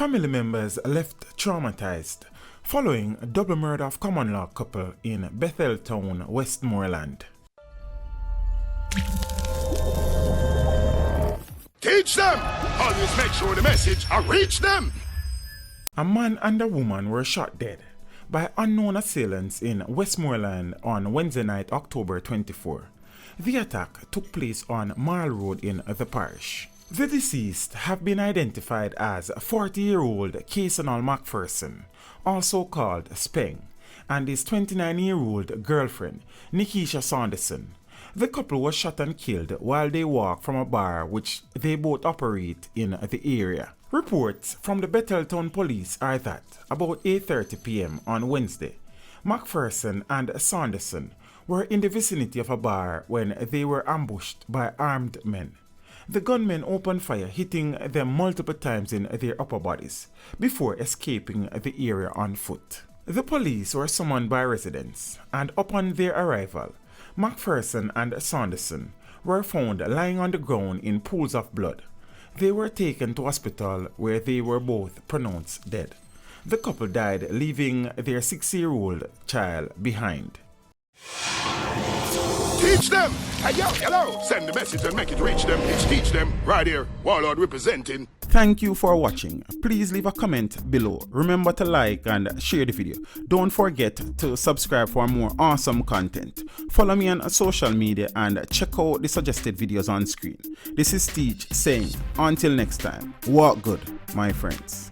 Family members left traumatized following a double murder of common law couple in Betheltown, Westmoreland. Teach them! Always make sure the message will reach them! A man and a woman were shot dead by unknown assailants in Westmoreland on Wednesday night, October 24. The attack took place on Mall Road in the parish. The deceased have been identified as 40-year-old Casonal McPherson, also called Speng, and his 29-year-old girlfriend, Nikisha Saunderson. The couple was shot and killed while they walked from a bar which they both operate in the area. Reports from the Betheltown police are that about 8:30 p.m. on Wednesday, McPherson and Saunderson were in the vicinity of a bar when they were ambushed by armed men. The gunmen opened fire, hitting them multiple times in their upper bodies before escaping the area on foot. The police were summoned by residents, and upon their arrival, McPherson and Saunderson were found lying on the ground in pools of blood. They were taken to hospital where they were both pronounced dead. The couple died, leaving their 6-year-old child behind. Teach them! Hey, yo, hello! Send the message and make it reach them. It's Teach Them, right here, Warlord representing. Thank you for watching. Please leave a comment below. Remember to like and share the video. Don't forget to subscribe for more awesome content. Follow me on social media and check out the suggested videos on screen. This is Teach saying, until next time, walk good, my friends.